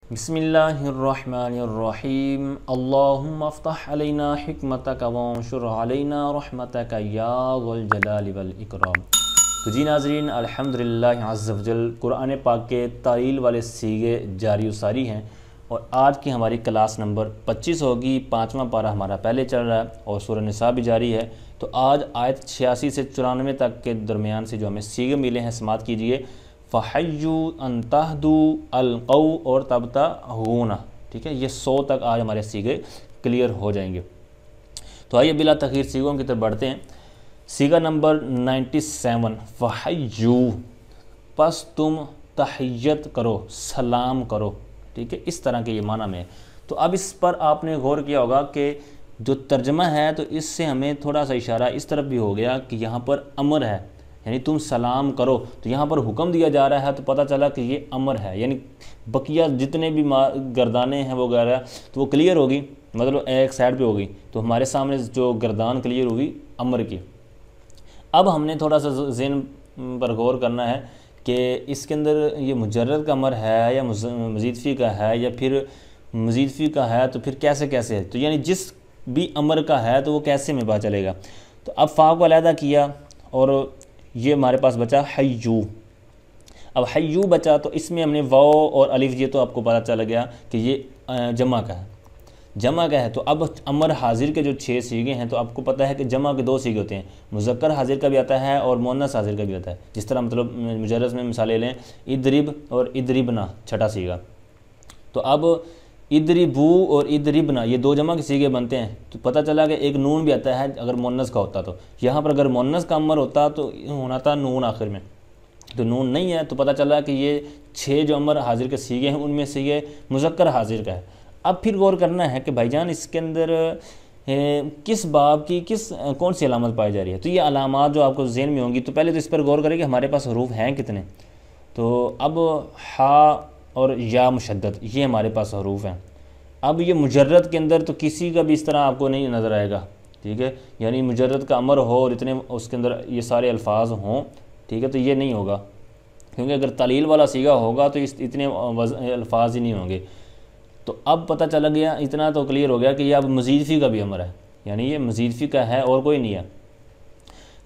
बिस्मिल्लाहिर्रहमानिर्रहीम अल्लाहुम्मा अफ्तह अलैना हिकमतक वंशुर अलैना रहमतक या ज़ुल जलाली वल इकराम। तो जी नाज़रीन, अल्हम्दुलिल्लाह अज़्ज़ा वजल कुरान पाक के तालील वाले सीगे जारी सारी हैं और आज की हमारी क्लास नंबर 25 होगी। 5वां पारा हमारा पहले चल रहा है और सूरह निसा भी जारी है। तो आज आयत 86 से 94 तक के दरमियान से जो हमें सीगे मिले हैं समात कीजिए। फ़हय्यु अंतहदु अलक़ौ और तबता होना, ठीक है। ये 100 तक आज हमारे सीगे क्लियर हो जाएंगे। तो आइए बिला तख़ीर सीगों की तरफ बढ़ते हैं। सीगा नंबर 97 फ़हय्यु, बस तुम तहियत करो, सलाम करो, ठीक है। इस तरह के ये माना में। तो अब इस पर आपने गौर किया होगा कि जो तर्जमा है तो इससे हमें थोड़ा सा इशारा इस तरफ भी हो गया कि यहाँ पर अमर है, यानी तुम सलाम करो। तो यहाँ पर हुक्म दिया जा रहा है तो पता चला कि ये अमर है, यानी बकिया जितने भी गर्दानें हैं वो वगैरह तो वो क्लियर होगी, मतलब एक साइड पे होगी। तो हमारे सामने जो गर्दान क्लियर होगी अमर की। अब हमने थोड़ा सा ज़हन पर गौर करना है कि इसके अंदर ये मुजर्रद का अमर है या मज़ीद फ़ी का है या फिर मज़ीद फ़ी का है, तो फिर कैसे कैसे है। तो यानी जिस भी अमर का है तो वो कैसे में पता चलेगा। तो अब फ़ा को अलहदा किया और ये हमारे पास बचा हय्यू। अब हय्यू बचा तो इसमें हमने वाव और अलिफ, ये तो आपको पता चल गया कि ये जमा का है, जमा का है। तो अब अमर हाजिर के जो 6 सीगे हैं तो आपको पता है कि जमा के 2 सीगे होते हैं, मुज़क्कर हाजिर का भी आता है और मुअन्नस हाजिर का भी आता है। जिस तरह मतलब मुजर्रद में मिसालें लें, इदरिब और इदरिबना, छठा सीगा। तो अब इदरिबू और इदरिबना ये 2 जमा के सीगे बनते हैं। तो पता चला कि एक नून भी आता है अगर मुअन्नस का होता। तो यहाँ पर अगर मुअन्नस का अमर होता तो होना था नून आखिर में, तो नून नहीं है। तो पता चला कि ये 6 जो अमर हाजिर के सीगे हैं उनमें से ये मुज़क्कर हाजिर का है। अब फिर गौर करना है कि भाईजान इसके अंदर किस बाब की कौन सी अलामत पाई जा रही है। तो ये अलामात जो आपको ज़हन में होंगी, तो पहले तो इस पर गौर करें कि हमारे पास हरूफ हैं कितने। तो अब हा और या मुशद्दद ये हमारे पास हरूफ हैं। अब ये मुजर्रद के अंदर तो किसी का भी इस तरह आपको नहीं नज़र आएगा, ठीक है। यानी मुजर्रद का अमर हो और इतने उसके अंदर ये सारे अल्फाज हों, ठीक है, तो ये नहीं होगा, क्योंकि अगर तालील वाला सीगा होगा तो इतने अल्फाज ही नहीं होंगे। तो अब पता चला गया, इतना तो क्लियर हो गया कि ये अब मज़ीद फ़ी का भी अमर है, यानी ये मज़ीद फ़ी का है और कोई नहीं है।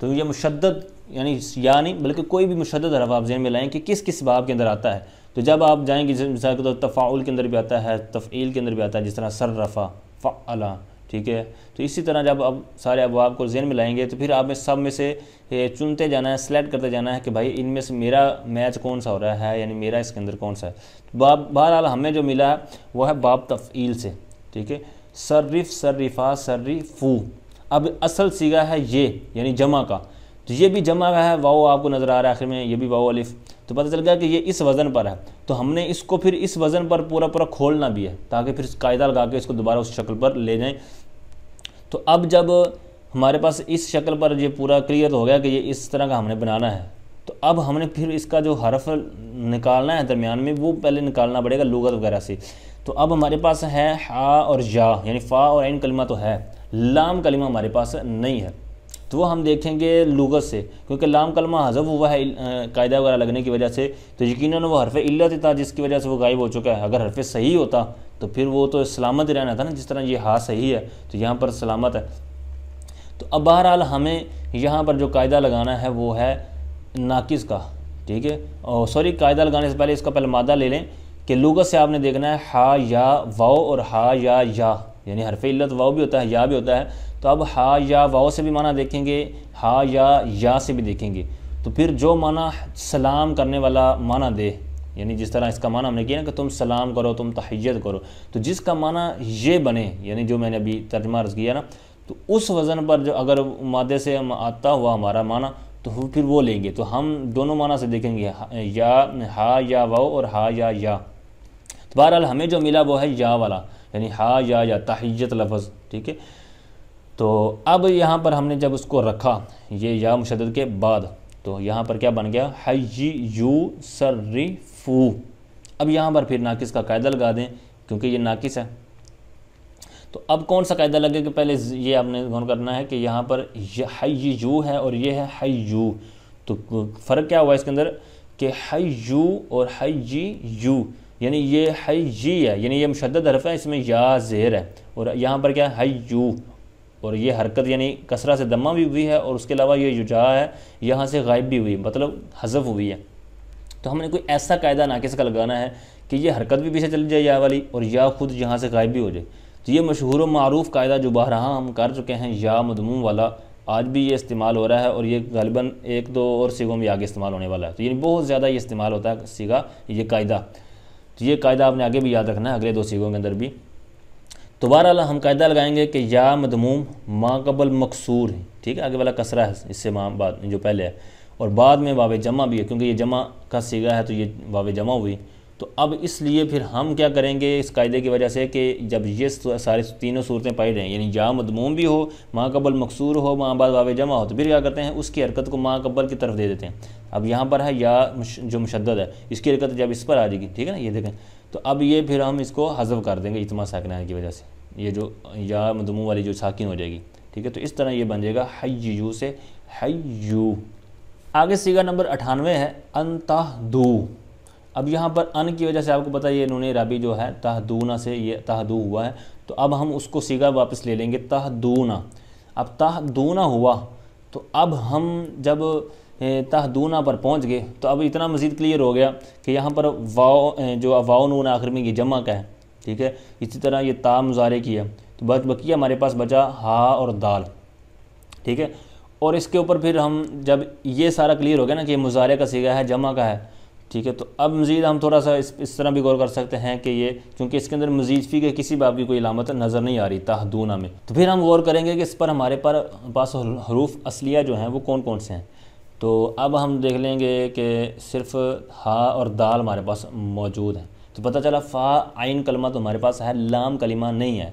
तो ये मुशद्दद यानी या नहीं बल्कि कोई भी मुशद्दद हरफ आप ज़हन में लाएँ कि किस किस बाब के अंदर आता है। तो जब आप जाएंगे मिसाल के तौर तफ़ाउल के अंदर भी आता है, तफ़ईल के अंदर भी आता है, जिस तरह सर्रफ़ा, फ़अला, ठीक है। तो इसी तरह जब आप सारे अबवाब को ज़हन में लाएंगे तो फिर आप में सब में से चुनते जाना है, सेलेक्ट करते जाना है कि भाई इनमें से मेरा मैच कौन सा हो रहा है, यानी मेरा इसके अंदर कौन सा है। बहरहाल हमें जो मिला है वो है बाब तफ़ईल से, ठीक है। सर्रिफ, सर्रिफा, सर्रिफू। अब असल सीगा है ये, यानी जमा का। तो ये भी जमा का है, वाव आपको नज़र आ रहा है आखिर में, ये भी वाव अलिफ। तो पता चल गया कि ये इस वज़न पर है। तो हमने इसको फिर इस वज़न पर पूरा पूरा खोलना भी है ताकि फिर कायदा लगा के इसको दोबारा उस शक्ल पर ले जाएं। तो अब जब हमारे पास इस शक्ल पर ये पूरा क्लियर हो गया कि ये इस तरह का हमने बनाना है, तो अब हमने फिर इसका जो हरफ निकालना है दरमियान में वो पहले निकालना पड़ेगा लुगत वगैरह से। तो अब हमारे पास है हा और या, यानी फ़ा और ऐन कलिमा तो है, लाम कलिमा हमारे पास नहीं है। तो वो हम देखेंगे लुगत से, क्योंकि लाम कलमा हज़फ हुआ है कायदा वगैरह लगने की वजह से, तो यकीनन वो हरफ इल्लत था जिसकी वजह से वो गायब हो चुका है। अगर हरफ सही होता तो फिर वो तो सलामत ही रहना था ना, जिस तरह ये हा सही है तो यहाँ पर सलामत है। तो अब बहरहाल हमें यहाँ पर जो कायदा लगाना है वो है नाकिस का, ठीक है। और सॉरी, कायदा लगाने से पहले इसका पहले मादा ले लें कि लुगत से आपने देखना है हा या वाव और हा या, यानी हरफ इल्लत वाव भी होता है या भी होता है। तो अब हा या वाव से भी माना देखेंगे, हा या से भी देखेंगे। तो फिर जो माना सलाम करने वाला माना दे, यानी जिस तरह इसका माना हमने किया ना कि तुम सलाम करो, तुम तहियत करो, तो जिसका माना ये बने, यानी जो मैंने अभी तर्जुमा अर्ज़ किया ना, तो उस वज़न पर जो अगर मादे से हम आता हुआ हमारा माना तो फिर वो लेंगे। तो हम दोनों माना से देखेंगे या हा या वाव और हा या। तो बहरहाल हमें जो मिला वो है या वाला, यानी हा या तहियत लफ्ज़, ठीक है। तो अब यहाँ पर हमने जब उसको रखा ये या मुशद्दद के बाद, तो यहाँ पर क्या बन गया, हय्यू सर्रिफू। अब यहाँ पर फिर नाकिस का कायदा लगा दें क्योंकि ये नाकिस है। तो अब कौन सा कायदा लगे कि पहले ये आपने गौर करना है कि यहाँ पर हय्यू है और ये है हय्यू। तो फ़र्क क्या हुआ इसके अंदर कि हय्यू और हय्यू, यानी ये हय्यी है, यानी ये मुशद्दद हरफ है, इसमें या ज़ेर है, और यहाँ पर क्या है हय्यू, और ये हरकत यानी कसरा से दम्मा भी हुई है, और उसके अलावा ये युजा है यहाँ से गायब भी हुई, मतलब हज़फ हुई है। तो हमने कोई ऐसा कायदा नाकिस का लगाना है कि ये हरकत भी पीछे चली जाए या वाली, और या खुद यहाँ से गायब भी हो जाए। तो ये मशहूर व मारूफ़ कायदा जो बहरहा हम कर चुके हैं, या मदमूम वाला, आज भी ये इस्तेमाल हो रहा है, और ये गालिबन 1-2 और सीगों में आगे इस्तेमाल होने वाला है। तो यानी बहुत ज़्यादा ये इस्तेमाल होता है सीगा, ये कायदा। तो ये कायदा आपने आगे भी याद रखना है, अगले 2 सीगों के अंदर भी। तो बहरहाल हम कायदा लगाएंगे कि या मदमूम मा कबल मकसूर है, ठीक है, आगे वाला कसरा है इससे बाद जो पहले है, और बाद में वाव जमा भी है, क्योंकि ये जमा का सीगा है तो ये वाव जमा हुई। तो अब इसलिए फिर हम क्या करेंगे इस कायदे की वजह से कि जब ये सारी तीनों सूरतें पाई रहें, यानी या मदमूम भी हो, मा कबल मकसूर हो, मा बाद वाव जमा हो, तो फिर क्या करते हैं उसकी हरकत को मा कबल की तरफ दे देते हैं। अब यहाँ पर है या जो मुशद्दद है, इसकी हरकत जब इस पर आ जाएगी, ठीक है ना, ये देखें, तो अब ये फिर हम इसको हज़फ कर देंगे इत्मा साकिना की वजह से, ये जो या मदमूम वाली जो साकिन हो जाएगी, ठीक है। तो इस तरह ये बन जाएगा हय्यू से हय्यू। आगे सीगा नंबर 98 है अंतहदू। अब यहाँ पर अन की वजह से आपको पता है ये नून राबी जो है तहदूना से ये तहदू हुआ है, तो अब हम उसको सीगा वापस ले लेंगे तहदूना। अब तहदूना हुआ तो अब हम जब तहदूना पर पहुँच गए तो अब इतना मज़ीद क्लियर हो गया कि यहाँ पर वाव जो वाव नून आखिर में ये जमा का है, ठीक है। इसी तरह ये ता मुजारे की है, तो बकी हमारे पास बचा हा और दाल, ठीक है। और इसके ऊपर फिर हम जब ये सारा क्लियर हो गया ना कि ये मुजारे का सीगा है, जमा का है, ठीक है, तो अब मज़ीद हम थोड़ा सा इस तरह भी गौर कर सकते हैं कि ये क्योंकि इसके अंदर मज़ीद फ़ी के किसी बाब की कोई इलामत नज़र नहीं आ रही तहदूना में, तो फिर हम गौर करेंगे कि इस पर हमारे पास हरूफ असलिया जो हैं वो कौन कौन से हैं। तो अब हम देख लेंगे कि सिर्फ हा और दाल हमारे पास मौजूद हैं, तो पता चला फ़ा आइन कलमा तो हमारे पास है, लाम कलिमा नहीं है।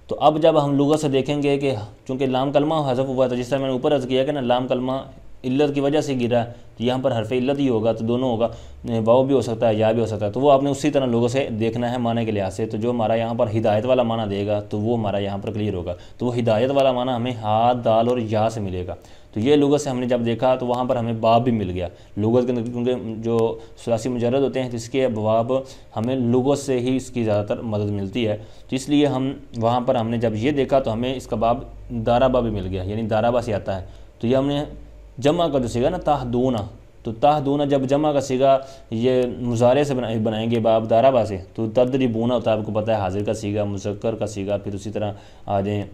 तो अब जब हम लुगत से देखेंगे कि चूँकि लाम कलमा हज़फ हुआ है, तो जिस तरह मैंने ऊपर अर्ज़ किया कि ना लाम कलमा इल्लत की वजह से गिरा है, तो यहाँ पर हरफ इल्लत ही होगा, तो दोनों होगा, वाव भी हो सकता है या भी हो सकता है, तो वो आपने उसी तरह लोगों से देखना है माने के लिहाज से। तो जो हमारा यहाँ पर हिदायत वाला माना देगा तो वो हमारा यहाँ पर क्लियर होगा, तो वो हिदायत वाला माना हमें हा दाल और या से मिलेगा। तो ये लुगत से हमने जब देखा तो वहाँ पर हमें बाब भी मिल गया लुगत के अंदर, क्योंकि जो सुलासी मुजर्रद होते हैं तो इसके अबवाब हमें लुगत से ही इसकी ज़्यादातर मदद मिलती है। तो इसलिए हम वहाँ पर हमने जब ये देखा तो हमें इसका बाब दाराबा भी मिल गया, यानी दाराबा से आता है। तो ये हमने जमा का जो सीगा ना तहदूना, तो तहदूना जब जमा का सीगा ये मुजारे से बनाएंगे बाब दाराबा से, तो तदरीबूना होता है, आपको पता है हाजिर का सीगा, मुज़क्कर का सीगा, फिर उसी तरह आ जाए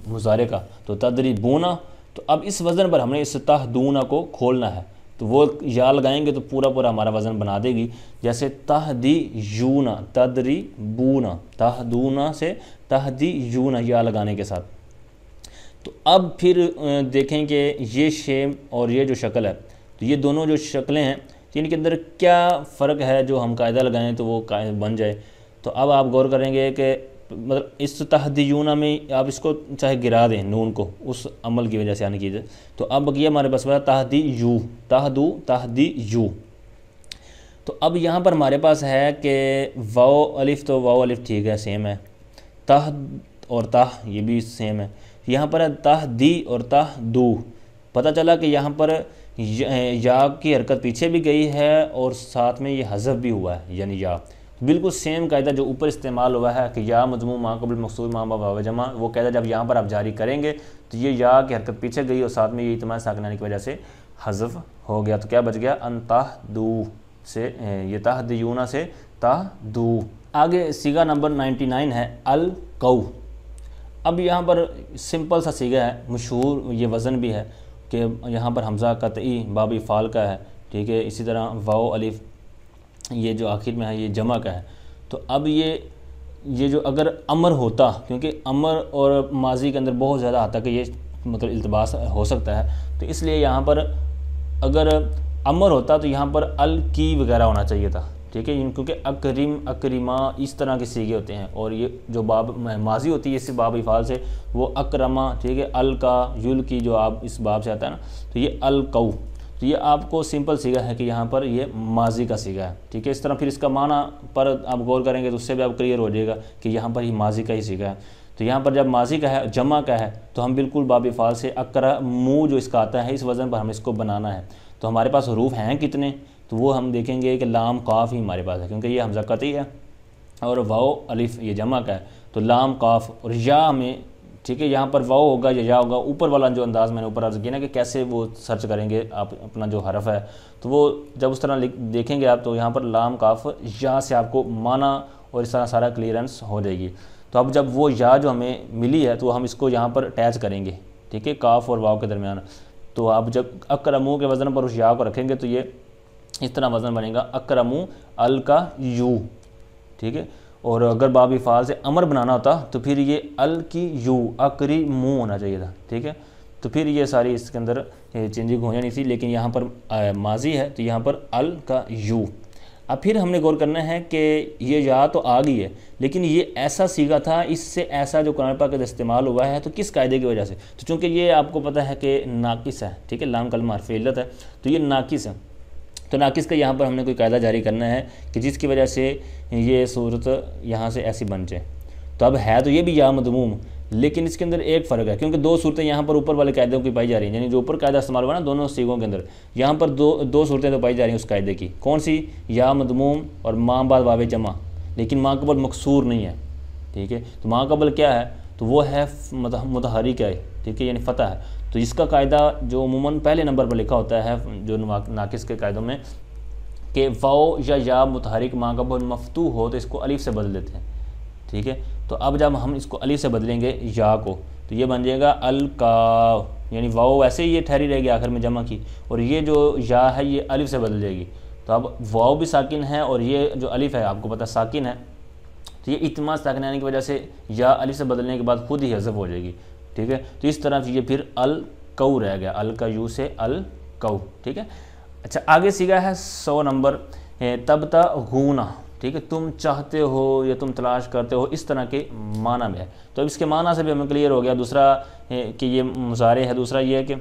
मुजारे का, तो तदरीबूना। तो अब इस वज़न पर हमने इस तहदूना को खोलना है, तो वो या लगाएंगे तो पूरा पूरा हमारा वज़न बना देगी। जैसे तहदीयूना तदरीबूना, तहदूना से तहदीयूना या लगाने के साथ। तो अब फिर देखें कि ये शेम और ये जो शक्ल है, तो ये दोनों जो शक्लें हैं तो इनके अंदर क्या फ़र्क है जो हम कायदा लगाएं तो वो बन जाए। तो अब आप गौर करेंगे कि मतलब इस तहदीयूना में आप इसको चाहे गिरा दें नून को उस अमल की वजह से आने कीजिए, तो अब ये हमारे पास बता तहदीयू तहदीयू। तो अब यहाँ पर हमारे पास है कि वाव अलिफ, तो वाव अलिफ ठीक है सेम है, तह और ताह ये भी सेम है। यहाँ पर है तहदी और तहदू, पता चला कि यहाँ पर या की हरकत पीछे भी गई है और साथ में ये हज़फ भी हुआ है, यानी या बिल्कुल सेम कायदा जो ऊपर इस्तेमाल हुआ है कि या मजमूम मा कबल मकसूर मा बाब जमा, वो कायदा जब यहाँ पर आप जारी करेंगे तो ये या की हरकत पीछे गई और साथ में ये इत्मा साकिना की वजह से हज़फ हो गया। तो क्या बच गया अंतहदू से, ये तहदीयूना से तहदू। आगे सीगा नंबर 99 है अलकौ। अब यहाँ पर सिंपल सा सीगा है, मशहूर ये वज़न भी है कि यहाँ पर हमज़ा कतई बाब फ़ाल का है, ठीक है। इसी तरह वाव अलिफ ये जो आखिर में है ये जमा का है। तो अब ये जो अगर अमर होता, क्योंकि अमर और माजी के अंदर बहुत ज़्यादा आता कि ये मतलब इल्तबास हो सकता है, तो इसलिए यहाँ पर अगर अमर होता तो यहाँ पर अल की वगैरह होना चाहिए था, ठीक है, क्योंकि अकरीम अकरीमा इस तरह के सीगे होते हैं। और ये जो बाब माजी होती है इस बाब इफ़ाल से वो अकरमा, ठीक है, अल का युल की जो आप इस बाब से आता है ना, तो ये अलकौ। तो ये आपको सिंपल सीगा है कि यहाँ पर ये माजी का सीगा है, ठीक है। इस तरह फिर इसका माना पर आप गौर करेंगे तो उससे भी आप क्लियर हो जाएगा कि यहाँ पर ही माजी का ही सीगा है। तो यहाँ पर जब माजी का है, जमा का है, तो हम बिल्कुल बाब फ़ाल से अकरमू जो इसका आता है इस वज़न पर हमें इसको बनाना है। तो हमारे पास हरूफ हैं कितने, तो वो हम देखेंगे कि लाम काफ ही हमारे पास है, क्योंकि ये हमज़ा कती है और वाओ अलिफ ये जमा का है, तो लाम काफ और या हमें, ठीक है, यहाँ पर वाओ होगा या होगा। ऊपर वाला जो अंदाज़ मैंने ऊपर अर्ज़ किया ना कि कैसे वो सर्च करेंगे आप अपना जो हरफ है, तो वो जब उस तरह देखेंगे आप, तो यहाँ पर लाम काफ या से आपको माना और इस तरह सारा क्लियरेंस हो जाएगी। तो अब जब वो या जो हमें मिली है तो हम इसको यहाँ पर अटैच करेंगे, ठीक है, काफ और वाव के दरमियान। तो आप जब अकरमू के वज़न पर उस या को रखेंगे तो ये इस तरह वज़न बनेगा अकरमू अल का यू, ठीक है। और अगर बाब फ़ाल से अमर बनाना होता तो फिर ये अल की यू अकरी मुँह होना चाहिए था, ठीक है। तो फिर ये सारी इसके अंदर चेंजिंग हो जानी थी, लेकिन यहाँ पर माजी है तो यहाँ पर अल का यू। अब फिर हमने गौर करना है कि ये या तो आ गई है, लेकिन ये ऐसा सीगा था, इससे ऐसा जो कुरान पाक का इस्तेमाल हुआ है तो किस कायदे की वजह से, तो चूँकि ये आपको पता है कि नाकिस है, ठीक है, लाम कलमा हर्फ इल्लत है, तो ये नाकिस है। तो नाकिस का यहाँ पर हमने कोई कायदा जारी करना है कि जिसकी वजह से ये सूरत यहाँ से ऐसी बन जाए। तो अब है तो ये भी या मदमूम, लेकिन इसके अंदर एक फ़र्क है, क्योंकि दो सूरतें यहाँ पर ऊपर वाले कायदे की पाई जा रही हैं, यानी जो ऊपर कायदा इस्तेमाल हुआ ना दोनों सीगों के अंदर, यहाँ पर दो सूरतें तो पाई जा रही हैं उस कायदे की। कौन सी? या मदमूम और माँ बाद वावे जमा, लेकिन माँ कबल मकसूर नहीं है, ठीक है। तो माँ कबल क्या है, तो वो है मुतहरिक है, ठीक है, यानी फ़तह है। तो इसका कायदा जो अमूमन पहले नंबर पर लिखा होता है जो नाकिस के कायदों में, कि वाओ या मुतहरिक माँ कबल मफ्तू हो तो इसको अलिफ से बदल देते हैं, ठीक है। तो अब जब हम इसको अलिफ से बदलेंगे या को, तो ये बन जाएगा अल का, यानी वाओ वैसे ही ये ठहरी रहेगी आखिर में जमा की, और ये जो या है ये अलिफ से बदल जाएगी। तो अब वाओ भी साकिन है और ये जो अलिफ है आपको पता साकिन है, तो ये इत्मा साकिन आने की वजह से या अलिफ से बदलने के बाद खुद ही हज़फ हो जाएगी, ठीक है। तो इस तरह ये फिर अल कऊ रह गया, अल का यू से अल कऊ, ठीक है। अच्छा, आगे सीगा है 100 नंबर तबतगूना, ठीक है, तुम चाहते हो या तुम तलाश करते हो, इस तरह के माना में है। तो अब इसके माना से भी हमें क्लियर हो गया। दूसरा कि ये मुजारे है, दूसरा ये है कि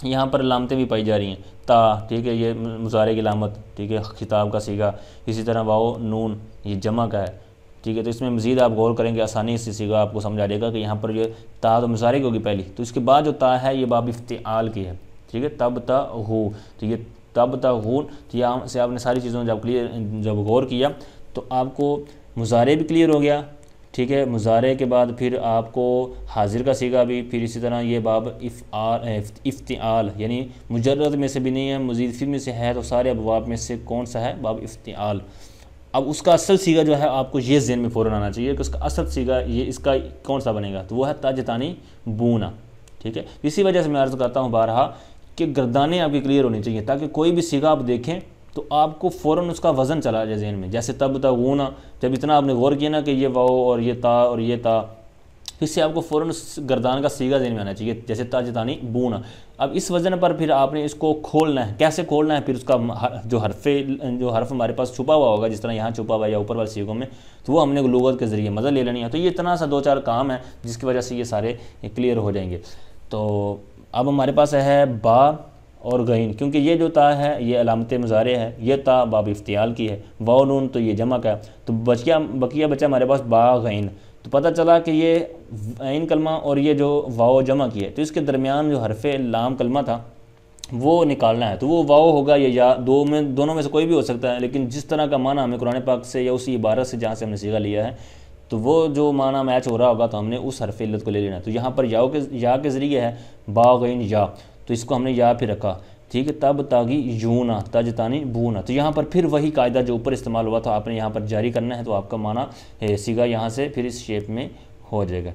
यहाँ पर लामतें भी पाई जा रही हैं, ता, ठीक है, ये मुजारे की लामत, ठीक है, खिताब का सीगा। इसी तरह वाओ नून ये जमा का है, ठीक है। तो इसमें मज़ीद आप गौर करेंगे आसानी से सीगा आपको समझ आ जाएगा कि यहाँ पर ये ता तो मुजारे की होगी पहली, तो इसके बाद जो ता है ये बाब इफ्तिआल की है, ठीक है, तब ता हो, तो ये तब तगून। तो यहाँ से आपने सारी चीज़ों जब गौर किया तो आपको मुजारे भी क्लियर हो गया, ठीक है। मुजारे के बाद फिर आपको हाजिर का सीगा भी, फिर इसी तरह ये बाब इफ्तिआल, यानी मुजर्रद में से भी नहीं है, मज़ीद फिर में से है, तो सारे अबवाब में से कौन सा है? बाब इफ्तिआल। अब उसका असल सीगा जो है आपको ये ज़हन में फ़ौरन आना चाहिए कि उसका असल सीगा ये इसका कौन सा बनेगा, तो वो है ताजतानी बूना, ठीक है। इसी वजह से मैं अर्ज़ करता हूँ बारहा कि गर्दानें आपकी क्लियर होनी चाहिए, ताकि कोई भी सीगा आप देखें तो आपको फ़ौरन उसका वज़न चला जाए जहन में। जैसे तब तगूना, जब इतना आपने गौर किया ना कि ये वाओ और ये ता और ये ता, इससे आपको फ़ौरन गर्दान का सीगा जहन में आना चाहिए, जैसे ताजतानी बूना। अब इस वज़न पर फिर आपने इसको खोलना है। कैसे खोलना है? फिर उसका जो हर्फ हमारे पास छुपा हुआ होगा, जिस तरह यहाँ छुपा हुआ है या ऊपर वाले सीगों में, तो वो हमने लुगत के ज़रिए मज़ा ले लेनी है। तो ये इतना सा 2-4 काम है जिसकी वजह से ये सारे क्लियर हो जाएंगे। तो अब हमारे पास है बा और गईन, क्योंकि ये जो ता है ये अलामत मुजारे है, ये ता बाब इफ्तियाल की है, वाओ नून तो ये जमा का है, तो बकिया बचा हमारे पास बा गईन। तो पता चला कि ये ऐन कलमा और ये जो वाओ जमा की है, तो इसके दरमियान जो हरफ़े लाम कलमा था वो निकालना है। तो वो वाओ होगा या दोनों में से कोई भी हो सकता है, लेकिन जिस तरह का माना हमें कुरान पाक से या उसी इबारत से जहाँ से हमने सीगा लिया है, तो वो जो माना मैच हो रहा होगा तो हमने उस हरफ़ इल्लत को ले लेना है। तो यहाँ पर या के ज़रिए है बाग़ीन या, तो इसको हमने या फिर रखा, ठीक है। तब तागी यूना तजतानी बूना, तो यहाँ पर फिर वही कायदा जो ऊपर इस्तेमाल हुआ था आपने यहाँ पर जारी करना है, तो आपका माना सीगा यहाँ से फिर इस शेप में हो जाएगा।